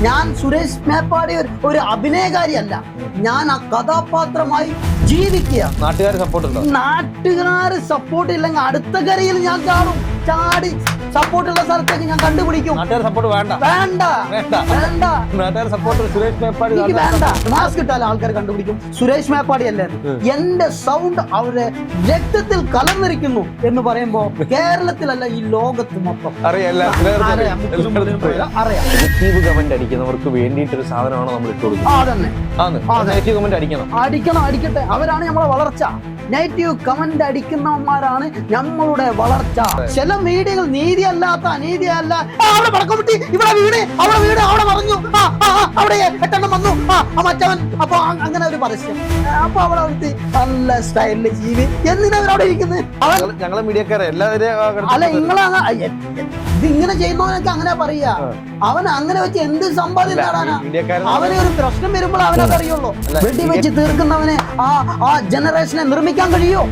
ഞാൻ സുരേഷ് മേപ്പാടി ഒരു അഭിനയകാരിയല്ല, ഞാൻ ആ കഥാപാത്രമായി ജീവിക്കുക. നാട്ടുകാർ സപ്പോർട്ട് ഉണ്ടോ? നാട്ടുകാര് സപ്പോർട്ട് ഇല്ലെങ്കിൽ അടുത്ത കരയിൽ ഞാൻ ചാടി സപ്പോർട്ടുള്ള സ്ഥലത്തേക്ക് ഞാൻ കണ്ടുപിടിക്കും. നാട്ടുകാർ സപ്പോർട്ട് വേണ്ട വേണ്ട വേണ്ട വേണ്ട നാട്ടുകാർ സപ്പോർട്ട് സുരേഷ് മേപ്പാടി എനിക്ക് വേണ്ട. മാസ്ക് ഇട്ടാൽ ആൾക്കാർ കണ്ടുപിടിക്കും സുരേഷ് മേപ്പാടി അല്ലേ. എന്റെ സൗണ്ട് അവരെ രക്തത്തിൽ കലർന്നിരിക്കുന്നു എന്ന് പറയുമ്പോ കേരളത്തിലല്ല ഈ ലോകത്ത് മൊത്തം അറിയാം. നെഗറ്റീവ് കമന്റ് അടിക്കുന്നവർക്ക് വേണ്ടിയിട്ടൊരു സാധനമാണ് നമ്മൾ ഇട്ട് കൊടുക്കുന്നത്. നെഗറ്റീവ് കമന്റ് അടിക്കട്ടെ. അവരാണ് നമ്മളെ വളർച്ച. നെഗറ്റീവ് കമന്റ് അടിക്കുന്നവന്മാരാണ് നമ്മളുടെ വളർച്ച. ചില മീഡിയകൾ നീതിയല്ലാത്ത അനീതിയല്ല, അവിടെ പടക്കമിട്ടി, ഇവിടെ വീട്, അവിടെ വീട്, അവിടെ പറഞ്ഞു, അവിടെ 8 എണ്ണം വന്നു, മറ്റവൻ, അപ്പൊ അങ്ങനെ ഒരു പരസ്യം. അപ്പൊ അവിടെ നല്ല സ്റ്റൈലില് ജീവി. എന്തിനാ അവരവിടെ ഇരിക്കുന്നത്? ഞങ്ങളെ മീഡിയക്കാരെ എല്ലാവരും അല്ല, ഇതിങ്ങനെ ചെയ്യുന്നവനൊക്കെ അങ്ങനെ പറയാ. അവൻ അങ്ങനെ വെച്ച് എന്ത് സമ്പാദ്യം നേടാനാ? അവന് ഒരു പ്രശ്നം വരുമ്പോൾ അവനതറിയുള്ളൂ. വെടിവെച്ച് തീർക്കുന്നവനെ ആ ജനറേഷനെ നിർമ്മിക്കാൻ കഴിയോ?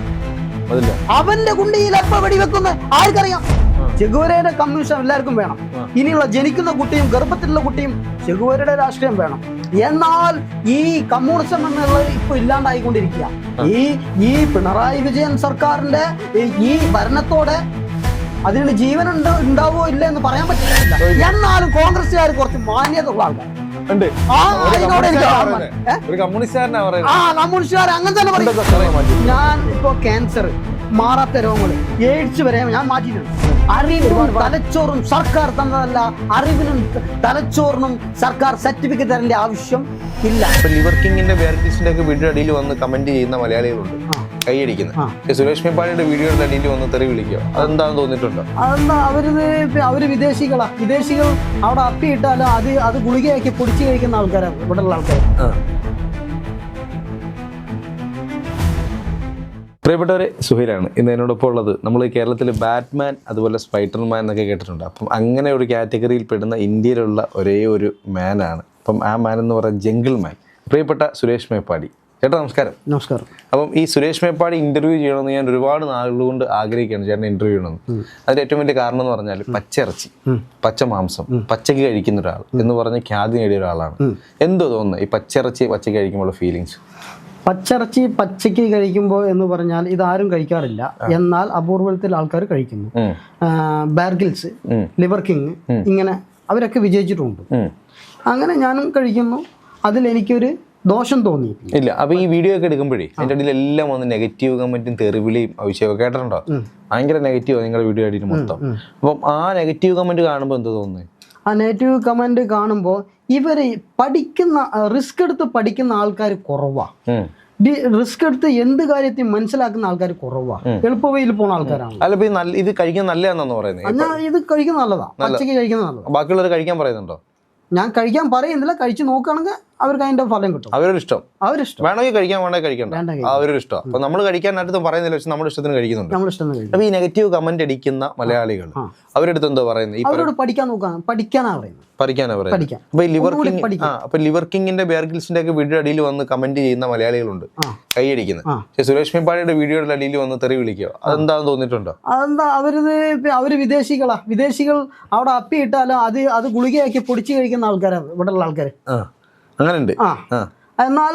അവന്റെ കുണ്ടിയിൽ എപ്പോ വെടിവെക്കുന്ന ആർക്കറിയാം? ചെഗുവേരയുടെ കമ്മ്യൂണിസം എല്ലാവർക്കും വേണം. ഇനിയുള്ള ജനിക്കുന്ന കുട്ടിയും ഗർഭത്തിലുള്ള കുട്ടിയും ചെഗുവേരയുടെ രാഷ്ട്രീയം വേണം. എന്നാൽ ഈ കമ്മ്യൂണിസം എന്നുള്ളത് ഇപ്പൊ ഇല്ലാണ്ടായിക്കൊണ്ടിരിക്കുക. ഈ പിണറായി വിജയൻ സർക്കാരിന്റെ ഈ ഭരണത്തോടെ അതിന് ജീവൻ ഉണ്ടാവോ ഇല്ല എന്ന് പറയാൻ പറ്റില്ല. എന്നാലും കോൺഗ്രസ്സുകാർ കുറച്ച് മാന്യത ഉള്ള ആൾക്കാർ. കമ്മ്യൂണിസ്റ്റുകാർ അങ്ങനെ തന്നെ പറയും. ഞാൻ ഇപ്പൊ ക്യാൻസർ, മാറാത്ത രോഗങ്ങൾ, എയ്ഡ്സ് വരെ ഞാൻ മാറ്റിയിട്ടുണ്ട്. അറിവിനും തലച്ചോറും സർക്കാർ തന്നതല്ല, അറിവിനും തലച്ചോറിനും സർക്കാർ സർട്ടിഫിക്കറ്റ് തരേണ്ട ആവശ്യം ഇല്ല. ലിവർ കിങ്ങിന്റെ ബെയർകിൽസിന്റെ ഒക്കെ വീഡിയോ അടിയിൽ വന്ന് കമന്റ് ചെയ്യുന്ന മലയാളികളുണ്ട്, കൈയടിക്കുന്നത്. സുരേഷ് മേപ്പാടിയുടെ വീഡിയോയുടെ അടിയിൽ വന്ന് തെറി വിളിക്കുക, അതെന്താണെന്ന് തോന്നിയിട്ടുണ്ടോ? അതെന്താ, അവര് വിദേശികളാ. വിദേശികൾ അവിടെ അപ്പിയിട്ടാലും അത് ഗുളികയാക്കി പൊടിച്ചു കഴിക്കുന്ന ആൾക്കാരാണ് ഇവിടെയുള്ള ആൾക്കാർ. പ്രിയപ്പെട്ടവരെ, സുഹൈലാണ് ഇന്ന് എന്നോടൊപ്പം ഉള്ളത്. നമ്മൾ കേരളത്തിൽ ബാറ്റ്മാൻ അതുപോലെ സ്പൈഡർമാൻ എന്നൊക്കെ കേട്ടിട്ടുണ്ട്. അപ്പം അങ്ങനെ ഒരു കാറ്റഗറിയിൽ പെടുന്ന ഇന്ത്യയിലുള്ള ഒരേ ഒരു മാനാണ്. അപ്പം ആ മാൻ എന്ന് പറയുന്നത് ജംഗിൾ മാൻ, പ്രിയപ്പെട്ട സുരേഷ് മേപ്പാടി. ചേട്ടാ നമസ്കാരം. നമസ്കാരം. അപ്പം ഈ സുരേഷ് മേപ്പാടി ഇന്റർവ്യൂ ചെയ്യണമെന്ന് ഞാൻ ഒരുപാട് നാളുകൾ കൊണ്ട് ആഗ്രഹിക്കുകയാണ്, ചേട്ടൻ ഇന്റർവ്യൂ ചെയ്യണമെന്ന്. അതിന്റെ ഏറ്റവും വലിയ കാരണം എന്ന് പറഞ്ഞാൽ പച്ചിറച്ചി, പച്ച മാംസം, പച്ചക്ക് കഴിക്കുന്ന ഒരാൾ എന്ന് പറഞ്ഞ് ഖ്യാതി നേടിയ ഒരാളാണ്. എന്തോ തോന്നുന്നത് ഈ പച്ചിറച്ചി പച്ചക്ക് കഴിക്കുമ്പോൾ ഫീലിങ്സ്? പച്ചിറച്ചി പച്ചയ്ക്ക് കഴിക്കുമ്പോൾ എന്ന് പറഞ്ഞാൽ ഇതാരും കഴിക്കാറില്ല, എന്നാൽ അപൂർവത്തിൽ ആൾക്കാർ കഴിക്കുന്നു. ബെയർകിൽസ്, ലിവർ കിങ്, ഇങ്ങനെ അവരൊക്കെ വിജയിച്ചിട്ടുണ്ട്. അങ്ങനെ ഞാനും കഴിക്കുന്നു. അതിൽ എനിക്കൊരു ദോഷം തോന്നി ഇല്ല. അപ്പൊ ഈ വീഡിയോ ഒക്കെ എടുക്കുമ്പോഴേ അതിന്റെ ഇടയിൽ എല്ലാം വന്ന് നെഗറ്റീവ് കമന്റും തെറിവിളിയും അഭിഷേകം കേട്ടിട്ടുണ്ടോ? ഭയങ്കര നെഗറ്റീവ് നിങ്ങളുടെ വീഡിയോ അടിയിൽ മൊത്തം. അപ്പം ആ നെഗറ്റീവ് കമന്റ് കാണുമ്പോൾ എന്താ തോന്നുന്നത്? ആ നെഗറ്റീവ് കമന്റ് കാണുമ്പോൾ ഇവര് റിസ്ക് എടുത്ത് പഠിക്കുന്ന ആൾക്കാർ കുറവാ. റിസ്ക് എടുത്ത് എന്ത് കാര്യത്തെയും മനസ്സിലാക്കുന്ന ആൾക്കാർ കുറവാ. എളുപ്പവഴിയിൽ പോകുന്ന ആൾക്കാരാണ്. അല്ല, ഇത് കഴിക്കാൻ നല്ലതാണെന്ന് പറയുന്നത്. ഇത് കഴിക്കുന്ന നല്ലതാ, പച്ചക്ക് കഴിക്കുന്ന നല്ലതാ. ബാക്കിയുള്ളവർ കഴിക്കാൻ പറയുന്നുണ്ടോ? ഞാൻ കഴിക്കാൻ പറയുന്നില്ല, കഴിച്ചു നോക്കുകയാണെങ്കിൽ അവർക്ക് അതിന്റെ ഫലം കിട്ടും. അവരിഷ്ടം വേണമെങ്കിൽ കഴിക്കാൻ, വേണമെങ്കിൽ കഴിക്കണ്ട, അവരൊരു ഇഷ്ടം. അപ്പൊ നമ്മൾ കഴിക്കാനായിട്ട് പറയുന്നില്ല, പക്ഷെ നമ്മുടെ ഇഷ്ടത്തിന് കഴിക്കുന്നുണ്ട്. അപ്പൊ ഈ നെഗറ്റീവ് കമന്റ് അടിക്കുന്ന മലയാളികൾ അവരെടുത്ത് എന്തോ പറയുന്നത്? അവരോട് പഠിക്കാൻ നോക്കാം, പഠിക്കാനാ പറയുന്നത്. അപ്പൊ ലിവർ കിങ്ങിന്റെ ബെയർകിൽസിന്റെ ഒക്കെ വീഡിയോ അടിയിൽ വന്ന് കമന്റ് ചെയ്യുന്ന മലയാളികളുണ്ട്, കൈയടിക്കുന്നത്. സുരേഷ് മേപ്പാടിയുടെ വീഡിയോയുടെ അടിയിൽ വന്ന് തെറി വിളിക്കുക, അതെന്താണെന്ന് തോന്നിയിട്ടുണ്ടോ? അതെന്താ, അവര് വിദേശികളാ. വിദേശികൾ അവിടെ അപ്പിയിട്ടാലും അത് ഗുളികയാക്കി പൊടിച്ചു കഴിക്കുന്ന ആൾക്കാരാണ് ഇവിടെയുള്ള ആൾക്കാർ. അങ്ങനെയുണ്ട്. എന്നാൽ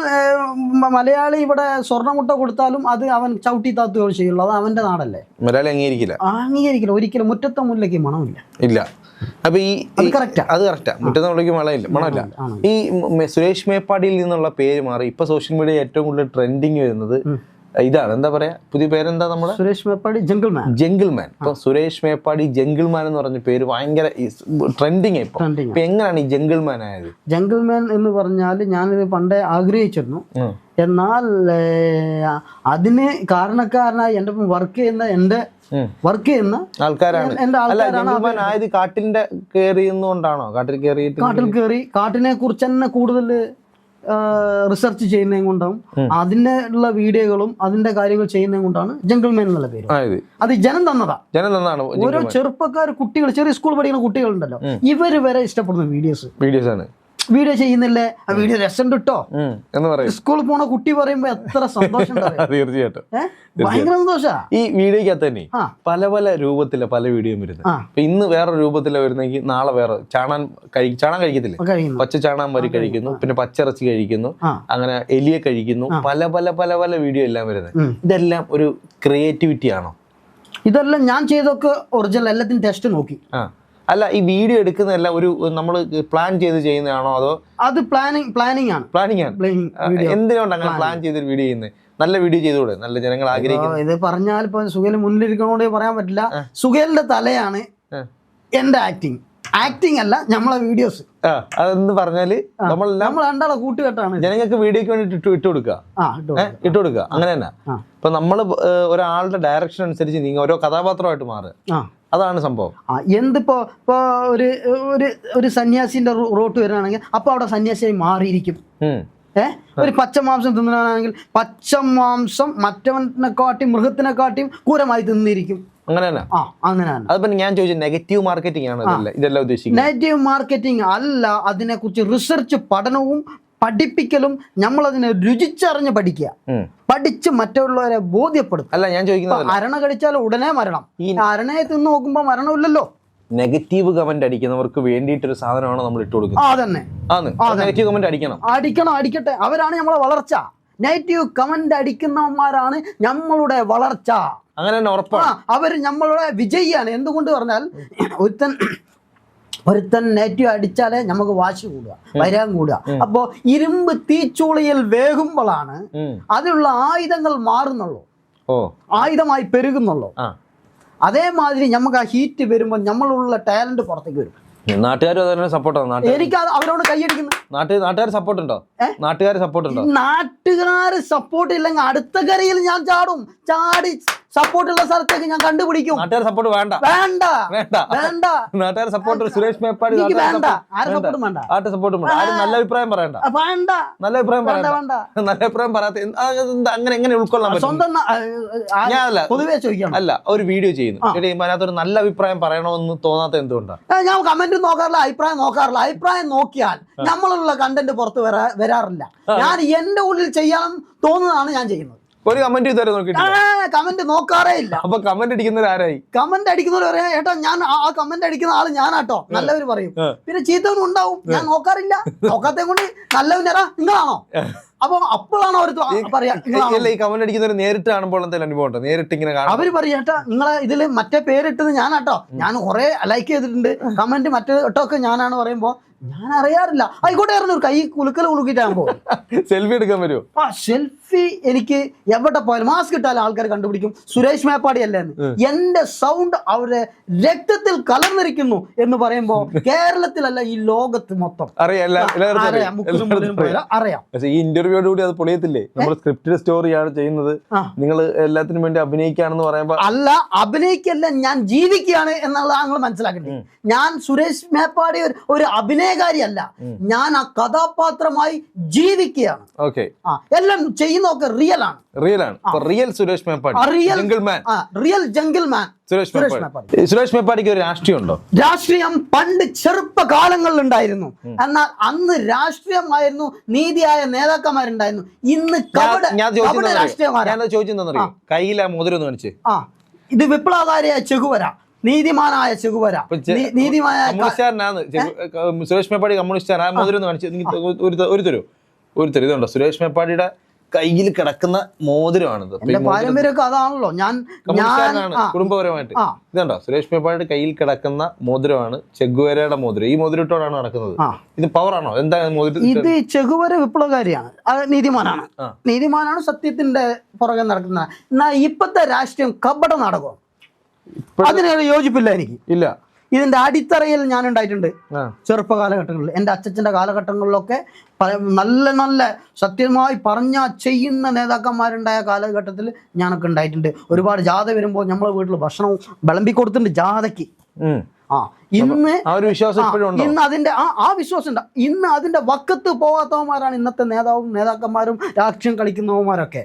മലയാളി ഇവിടെ സ്വർണ്ണമുട്ട കൊടുത്താലും അത് അവൻ ചവിട്ടി താത്തുകയോ ചെയ്യുള്ളൂ. അത് അവന്റെ നാടല്ലേ. മലയാളി അംഗീകരിക്കില്ല ഒരിക്കലും. മുറ്റത്തെ മുല്ലയ്ക്ക് മണമില്ല. ഇല്ല. അപ്പൊ അത് കറക്റ്റാ. മുറ്റത്തെ മുല്ലയ്ക്ക് മണമില്ല. ഈ സുരേഷ് മേപ്പാടിയിൽ നിന്നുള്ള പേര് മാറി ഇപ്പൊ സോഷ്യൽ മീഡിയ ഏറ്റവും കൂടുതൽ ട്രെൻഡിങ് വരുന്നത് ഇതാണ്. എന്താ പറയാ, പുതിയ പേരെന്താ? നമ്മുടെ സുരേഷ് മേപ്പാടി ജംഗിൾ മാൻ. ഇപ്പൊ സുരേഷ് മേപ്പാടി ജംഗിൾ മാൻ എന്ന് പറഞ്ഞ പേര് ഭയങ്കര ട്രെൻഡിങ്. ഇപ്പൊ എങ്ങനെയാണ് ഈ ജംഗിൾ മാൻ ആയത്? ജംഗിൾ മാൻ എന്ന് പറഞ്ഞാൽ ഞാനിത് പണ്ടേ ആഗ്രഹിച്ചിരുന്നു. എന്നാൽ അതിന് കാരണക്കാരനായി എന്റെ ഒപ്പം വർക്ക് ചെയ്യുന്ന ആൾക്കാരാണ്. കാട്ടിന്റെ കയറിയുന്നോണ്ടാണോ? കാട്ടിൽ കയറി കാട്ടിനെ കുറിച്ച് തന്നെ കൂടുതൽ റിസർച്ച് ചെയ്യുന്നതും കൊണ്ടാവും, അതിനുള്ള വീഡിയോകളും അതിന്റെ കാര്യങ്ങൾ ചെയ്യുന്നതും കൊണ്ടാണ് ജംഗിൾ മാൻ എന്നുള്ള പേര്. അത് ജനം തന്നതാണ്. ഓരോ ചെറുപ്പക്കാർ, കുട്ടികൾ, ചെറിയ സ്കൂൾ പഠിക്കുന്ന കുട്ടികളുണ്ടല്ലോ, ഇവര് വരെ ഇഷ്ടപ്പെടുന്ന വീഡിയോസ് ആണ്. വീഡിയോ ചെയ്യുന്നില്ലേ, ആ വീഡിയോ രസം കിട്ടോ എന്ന് പറയും. സ്കൂളിൽ പോണ കുട്ടി പറയുമ്പോ എത്ര സന്തോഷം തീർച്ചയായിട്ടും ഭയങ്കര സന്തോഷാ. ഈ വീഡിയോക്കകത്ത് തന്നെ പല പല രൂപത്തിലെ പല വീഡിയോ വരുന്നത്. ഇപ്പൊ ഇന്ന് വേറെ രൂപത്തിലെ വരുന്നെങ്കിൽ നാളെ വേറെ ചാണാൻ കഴിക്കത്തില്ലേ, പച്ച ചാണാൻ വരി കഴിക്കുന്നു, പിന്നെ പച്ചിറച്ചി കഴിക്കുന്നു, അങ്ങനെ എലിയെ കഴിക്കുന്നു, പല പല പല പല വീഡിയോ എല്ലാം വരുന്നത്. ഇതെല്ലാം ഒരു ക്രിയേറ്റിവിറ്റി ആണോ? ഇതെല്ലാം ഞാൻ ചെയ്തൊക്കെ ഒറിജിനൽ, എല്ലാത്തിനും ടെസ്റ്റ് നോക്കി. അല്ല, ഈ വീഡിയോ എടുക്കുന്നതെല്ലാം ഒരു നമ്മൾ പ്ലാൻ ചെയ്ത് ചെയ്യുന്നതാണോ അതോ? അത് പ്ലാനിങ് ആണ്. എന്തിനാണ് അങ്ങനെ പ്ലാൻ ചെയ്ത് വീഡിയോ ചെയ്യുന്നത്? നല്ല വീഡിയോ ചെയ്തുകൂടെ? നല്ല ജനങ്ങൾ ആഗ്രഹിക്കുന്നു. ഇത് പറഞ്ഞാൽ ഇപ്പൊ സുഹേൽ മുന്നിലിരിക്കണോണ്ട് പറയാൻ പറ്റില്ല. സുഹേലിന്റെ തലയാണ് എന്റെ ആക്ടിങ് അല്ല നമ്മളെ വീഡിയോസ്. അതെന്ന് പറഞ്ഞാല് നമ്മൾ രണ്ടാളെ കൂട്ടുകെട്ടാണ്. ജനങ്ങൾക്ക് വീഡിയോക്ക് വേണ്ടി ഇട്ട് കൊടുക്കുക അങ്ങനെ തന്നെ. ഇപ്പൊ നമ്മള് ഒരാളുടെ ഡയറക്ഷൻ അനുസരിച്ച് നീങ്ങ ഓരോ കഥാപാത്രമായിട്ട് മാറുക, അതാണ് സംഭവം. എന്തിപ്പോ ഇപ്പൊ ഒരു സന്യാസിന്റെ റോട്ട് വരികയാണെങ്കിൽ അപ്പൊ അവിടെ സന്യാസിയായി മാറിയിരിക്കും. ഒരു പച്ചമാംസം തിന്നാണെങ്കിൽ പച്ചമാംസം മറ്റവനെക്കാട്ടിയും മൃഗത്തിനെക്കാട്ടിയും ക്രൂരമായി തിന്നിരിക്കും. അങ്ങനെ തന്നെ. അതിപ്പോ ഞാൻ ചോദിച്ചത് നെഗറ്റീവ് മാർക്കറ്റിംഗ് ആണ് ഇതെല്ലാം ഉദ്ദേശിക്കുന്നത്? നെഗറ്റീവ് മാർക്കറ്റിംഗ് അല്ല, അതിനെ കുറിച്ച് റിസർച്ച് പഠനവും പഠിപ്പിക്കലും നമ്മളതിനെ രുചിച്ചറിഞ്ഞ് പഠിക്കുക, പഠിച്ച് മറ്റുള്ളവരെ ബോധ്യപ്പെടുത്തും. അല്ല, ഞാൻ ചോദിക്കുന്നത് അരണ കടിച്ചാൽ ഉടനെ മരണം. ഈ അരണയെ തിന്ന് നോക്കുമ്പോ മരണമില്ലല്ലോ. നെഗറ്റീവ് കമന്റ് അടിക്കുന്നവർക്ക് വേണ്ടിയിട്ടൊരു സാധനമാണ് നമ്മൾ ഇട്ട് കൊടുക്കുന്നത്. നെഗറ്റീവ് കമന്റ് അടിക്കട്ടെ, അവരാണ് നമ്മളെ വളർച്ച. നെഗറ്റീവ് കമന്റ് അടിക്കുന്നവന്മാരാണ് നമ്മളുടെ വളർച്ച. അങ്ങനെ തന്നെ ഉറപ്പാണ്. അവർ നമ്മളുടെ വിജയിയാണ്. എന്തുകൊണ്ട് പറഞ്ഞാൽ ഒരുത്തൻ നെഗറ്റീവ് അടിച്ചാലേ നമുക്ക് വാശി കൂടുക, വൈരാഗ്യം കൂടുക. അപ്പോ ഇരുമ്പ് തീച്ചൂളയിൽ വേകുമ്പോഴാണ് അതിലുള്ള ആയുധങ്ങൾ മാറുന്നുള്ളൂ, ആയുധമായി പെരുകുന്നുള്ളൂ. അതേമാതിരി നമുക്ക് ആ ഹീറ്റ് വരുമ്പോൾ നമ്മളുള്ള ടാലന്റ് പുറത്തേക്ക് വരും. നാട്ടുകാരും അതിനെ സപ്പോർട്ടാണ്. എനിക്ക് അവരോട് കൈയടിക്കുന്നു. നാട്ടുകാർ സപ്പോർട്ട് ഉണ്ടോ? നാട്ടുകാർ സപ്പോർട്ട് ഇല്ലെങ്കിൽ അടുത്ത കരയിൽ ഞാൻ ചാടി സപ്പോർട്ടുള്ള സ്ഥലത്തേക്ക് ഞാൻ കണ്ടുപിടിക്കും. നാട്ടുകാർ സപ്പോർട്ട് വേണ്ട. നാട്ടുകാർ സപ്പോർട്ട് സുരേഷ് മേപ്പാടി വേണ്ട. ആരും സപ്പോർട്ടും വേണ്ട. ആരും നല്ല അഭിപ്രായം പറയണ്ട. നല്ല അഭിപ്രായം പറയാത്ത അങ്ങനെ എങ്ങനെ ഉൾക്കൊള്ളാൻ പറ്റും? ഞാനല്ല, പൊതുവെ ചോദിക്കണം. അല്ല, ഒരു വീഡിയോ ചെയ്യുന്നു അതിനകത്തൊരു നല്ല അഭിപ്രായം പറയണമെന്ന് തോന്നാത്ത എന്തുകൊണ്ടാണ്? ഞാൻ കമന്റ് നോക്കാറില്ല, അഭിപ്രായം നോക്കിയാൽ നമ്മളുള്ള കണ്ടന്റ് പുറത്ത് വരാറില്ല. ഞാൻ എന്റെ ഉള്ളിൽ ചെയ്യാൻ തോന്നുന്നതാണ് ഞാൻ ചെയ്യുന്നത്. ഒരു കമന്റ് ഇതുവരെ നോക്കിയിട്ടില്ല. കമന്റ് നോക്കാറേ ഇല്ല. അപ്പൊ കമന്റ് അടിക്കുന്നവർ ആരായി? കമന്റ് അടിക്കുന്നവർ പറയാ, ഏട്ടാ ഞാൻ ആ കമന്റ് അടിക്കുന്ന ആള് ഞാനാട്ടോ. നല്ലവര് പറയും, പിന്നെ ചീത്തവനും ഉണ്ടാവും. ഞാൻ നോക്കാറില്ല. നോക്കാത്ത കൊണ്ട് നല്ലവനാ നിങ്ങളാണോ? അപ്പൊ അപ്പോഴാണ് അവർ പറയാ. ഈ കമന്റ് അടിക്കുന്നവർ നേരിട്ട് കാണുമ്പോൾ എന്തെങ്കിലും അനുഭവം ഉണ്ടോ? നേരിട്ട് ഇങ്ങനെ അവര് പറയാ, നിങ്ങളെ ഇതില് മറ്റേ പേരിട്ടത് ഞാനാട്ടോ, ഞാൻ കുറെ ലൈക്ക് ചെയ്തിട്ടുണ്ട്, കമന്റ് മറ്റേ ഇട്ടൊക്കെ ഞാനാണ് പറയുമ്പോ ഞാൻ അറിയാറില്ല. ആയിക്കോട്ടെ, ഒരു കൈ കുലുക്കിട്ടാകുമ്പോ സെൽഫി എടുക്കാൻ വരുമോ? സെൽഫി എനിക്ക് എവിടെ പോയാലും മാസ്ക് ഇട്ടാലും ആൾക്കാർ കണ്ടുപിടിക്കും സുരേഷ് മേപ്പാടി അല്ലേന്ന്. എന്റെ സൗണ്ട് അവരുടെ രക്തത്തിൽ കലർന്നിരിക്കുന്നു എന്ന് പറയുമ്പോ കേരളത്തിലല്ല, ഈ ലോകത്ത് മൊത്തം അറിയാം. ഈ ഇന്റർവ്യൂയോട് കൂടി അത് പൊളിയത്തില്ലേ? നമ്മൾ സ്ക്രിപ്റ്റഡ് സ്റ്റോറിയാണ് ചെയ്യുന്നത്, നിങ്ങൾ എല്ലാത്തിനും വേണ്ടി അഭിനയിക്കുകയാണെന്ന് പറയുമ്പോ അല്ല, അഭിനയിക്കല്ല, ഞാൻ ജീവിക്കുകയാണ് എന്നുള്ളതാണ് നിങ്ങൾ മനസ്സിലാക്കേണ്ടത്. ഞാൻ സുരേഷ് മേപ്പാടി ഒരു അഭിനയകാരിയല്ല, ഞാൻ ആ കഥാപാത്രമായി ജീവിക്കുകയാണ്. എല്ലാം ചെയ്യുന്നതൊക്കെ റിയൽ ആണ്. Real Suresh Meppadi, real jungle man Suresh Meppadi. Suresh മേപ്പാടിക്ക് ഒരു രാഷ്ട്രീയം ഉണ്ടോ? രാഷ്ട്രീയം പണ്ട് ചെറുപ്പകാലങ്ങളിൽ ഉണ്ടായിരുന്നു. എന്നാൽ അന്ന് രാഷ്ട്രീയമായിരുന്നു, നീതിയായ നേതാക്കന്മാരുണ്ടായിരുന്നു. ഇന്ന് രാഷ്ട്രീയമാരാ. കയ്യിലാ മോതിരം കാണിച്ച്, ഇത് വിപ്ലവകാരിയായ ചെഗുവര, നീതിമാനായ ചെഗുവര, നീതിമാനായ സുരേഷ് മേപ്പാടി കമ്മ്യൂണിസ്റ്റ്. ആ മോതിരം കാണിച്ച് ഒരു തരും ഇതുണ്ടോ? സുരേഷ് മേപ്പാടിയുടെ കയ്യിൽ കിടക്കുന്ന മോതിരമാണിത്. പാരമ്പര്യമൊക്കെ അതാണല്ലോ. ഞാൻ കുടുംബപരമായിട്ട് ഇതുണ്ടോ? സുരേഷ് മേപ്പാടിയുടെ കയ്യിൽ കിടക്കുന്ന മോതിരമാണ് ചെഗുവരയുടെ മോതിരം. ഈ മോതിരത്തോടാണ് നടക്കുന്നത്. ഇത് പവറാണോ? എന്താ മോതിരം? ഇത് ചെഗുവര വിപ്ലവകാരിയാണ്, നീതിമാനാണ്, സത്യത്തിന്റെ പുറകെ നടക്കുന്ന. എന്നാൽ ഇപ്പത്തെ രാഷ്ട്രീയം കപട നാടകം. അതിനോട് യോജിപ്പില്ല എനിക്ക്. ഇല്ല. ഇതിന്റെ അടിത്തറയിൽ ഞാൻ ഉണ്ടായിട്ടുണ്ട് ചെറുപ്പ കാലഘട്ടങ്ങളിൽ. എൻ്റെ അച്ഛൻ്റെ കാലഘട്ടങ്ങളിലൊക്കെ നല്ല നല്ല സത്യമായി പറഞ്ഞാൽ ചെയ്യുന്ന നേതാക്കന്മാരുണ്ടായ കാലഘട്ടത്തിൽ ഞാനൊക്കെ ഉണ്ടായിട്ടുണ്ട്. ഒരുപാട് ജാഥ വരുമ്പോൾ നമ്മളെ വീട്ടിൽ ഭക്ഷണവും വിളമ്പി കൊടുത്തിട്ടുണ്ട് ജാഥയ്ക്ക്. ഇന്ന് അതിന്റെ ആ വിശ്വാസം ഉണ്ട്. ഇന്ന് അതിന്റെ വക്കത്ത് പോകാത്തവന്മാരാണ് ഇന്നത്തെ നേതാക്കന്മാരും രാഷ്ട്രീയം കളിക്കുന്നവന്മാരൊക്കെ.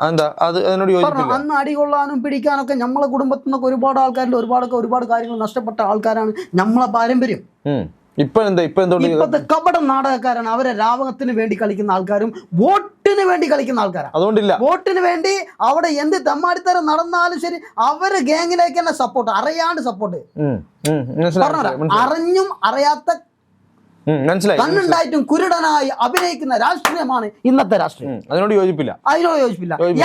അന്ന് അടികൊള്ളാനും പിടിക്കാനൊക്കെ നമ്മളെ കുടുംബത്തിൽ നിന്നൊക്കെ ഒരുപാട് ആൾക്കാരുടെ ഒരുപാട് കാര്യങ്ങൾ നഷ്ടപ്പെട്ട ആൾക്കാരാണ് നമ്മളെ പാരമ്പര്യം. ഇപ്പോഴത്തെ കപട നാടകക്കാരാണ്. അവരെ രാവകത്തിന് വേണ്ടി കളിക്കുന്ന ആൾക്കാരും വോട്ടിന് വേണ്ടി കളിക്കുന്ന ആൾക്കാരാണ്. അതുകൊണ്ടില്ല, വോട്ടിന് വേണ്ടി അവിടെ എന്ത് തെമ്മാടിത്തരം നടന്നാലും ശരി അവര് ഗാങ്ങിലേക്ക് തന്നെ സപ്പോർട്ട്, അറിയാണ്ട് സപ്പോർട്ട്. അറിഞ്ഞും അറിയാത്ത കണ്ണുണ്ടായിട്ടും കുരുടനായി അഭിനയിക്കുന്ന രാഷ്ട്രീയമാണ് ഇന്നത്തെ രാഷ്ട്രീയം. അതിനോട് യോജിപ്പില്ല.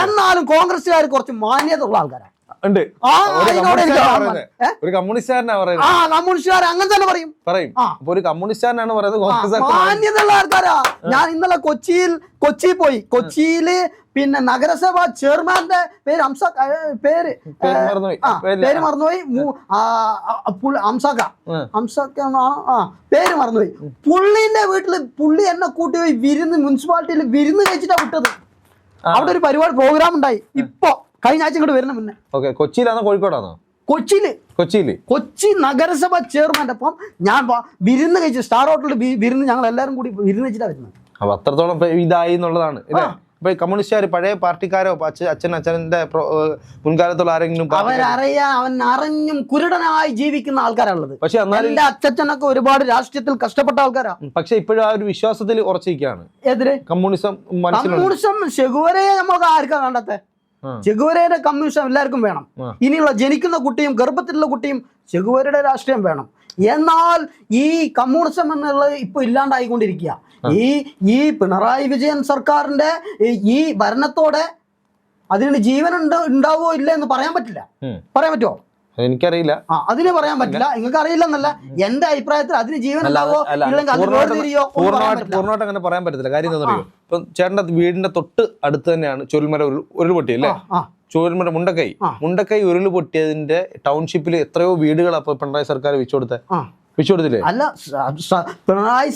എന്നാലും കോൺഗ്രസ്സുകാർ കുറച്ച് മാന്യത ഉള്ള ആൾക്കാരാണ്. കമ്മ്യൂണിസ്റ്റുകാർ അങ്ങനെ തന്നെ പറയും. ഒരു കമ്മ്യൂണിസ്റ്റുകാരനാണ് പറയുന്നത്, മാന്യതയുള്ള ആൾക്കാരാ. ഞാൻ ഇന്നലെ കൊച്ചിയിൽ പോയി. കൊച്ചിയില് പിന്നെ നഗരസഭ ചെയർമാന്റെ പേര് പേര് മറന്നുപോയി. പേര് മറന്നുപോയി. പുള്ളിന്റെ വീട്ടില് പുള്ളി എന്നെ കൂട്ടി പോയി മുനിസിപ്പാലിറ്റിയിൽ വിരുന്ന് കഴിച്ചിട്ടാ വിട്ടത്. അവിടെ ഒരു പരിപാടി പ്രോഗ്രാം ഉണ്ടായി. ഇപ്പൊ കഴിഞ്ഞ ആഴ്ച ഇങ്ങോട്ട് വരുന്ന മുന്നേ. കൊച്ചിയിലാണോ കോഴിക്കോടാണോ? കൊച്ചി നഗരസഭ ചെയർമാൻ്റെ അപ്പം ഞാൻ വിരുന്ന് കഴിച്ചു. സ്റ്റാർ ഹോട്ടലിൽ വിരുന്ന് ഞങ്ങൾ എല്ലാവരും കൂടി വിരുന്ന് വെച്ചിട്ടാണ് വരുന്നത്. അപ്പൊ അത്രത്തോളം ഇതായി എന്നുള്ളതാണ്. ഇപ്പൊ കമ്മ്യൂണിസ്റ്റുകാർ പഴയ പാർട്ടിക്കാരോ അച്ഛന്റെ മുൻകാലത്തുള്ള ആരെങ്കിലും അവൻ അറിഞ്ഞും കുരുടനായി ജീവിക്കുന്ന ആൾക്കാരാണുള്ളത്. പക്ഷെ എന്റെ അച്ഛനൊക്കെ ഒരുപാട് രാഷ്ട്രീയത്തിൽ കഷ്ടപ്പെട്ട ആൾക്കാരാ. പക്ഷെ ഇപ്പോഴും ആ ഒരു വിശ്വാസത്തിൽ ഉറച്ചിരിക്കുകയാണ്. എതിരെ കമ്മ്യൂണിസം ചെഗുവരെ നമുക്ക് ആർക്കാ കണ്ടത്തെ? ചെഗുവരയുടെ കമ്മ്യൂണിസം എല്ലാവർക്കും വേണം. ഇനിയുള്ള ജനിക്കുന്ന കുട്ടിയും ഗർഭത്തിലുള്ള കുട്ടിയും ചെഗുവരയുടെ രാഷ്ട്രീയം വേണം. എന്നാൽ ഈ കമ്മ്യൂണിസം എന്നുള്ളത് ഇപ്പൊ ഇല്ലാണ്ടായിക്കൊണ്ടിരിക്കുക. ഈ പിണറായി വിജയൻ സർക്കാരിന്റെ ഈ ഭരണത്തോടെ അതിന് ജീവൻ ഉണ്ടാവോ ഇല്ല എന്ന് പറയാൻ പറ്റില്ല. പറയാൻ പറ്റുമോ? എനിക്കറിയില്ല. അതിന് പറയാൻ പറ്റില്ല. നിങ്ങൾക്ക് അറിയില്ലെന്നല്ല, എന്റെ അഭിപ്രായത്തിൽ അതിന് ജീവൻ ഉണ്ടാവോ ഇല്ലെങ്കിൽ പൂർണ്ണമായിട്ട് അങ്ങനെ പറയാൻ പറ്റത്തില്ല. കാര്യം എന്താ പറയുക, ഇപ്പൊ ചേട്ടന്റെ വീടിന്റെ തൊട്ട് അടുത്ത് തന്നെയാണ് ചുരുൾമല ഉരുൾപൊട്ടി അല്ലേ? ചുരുൾമല മുണ്ടക്കൈ ഉരുൾപൊട്ടിയതിന്റെ ടൗൺഷിപ്പിൽ എത്രയോ വീടുകൾ അപ്പൊ പിണറായി സർക്കാർ വെച്ചു കൊടുത്തില്ലേ? അല്ല, പിണറായി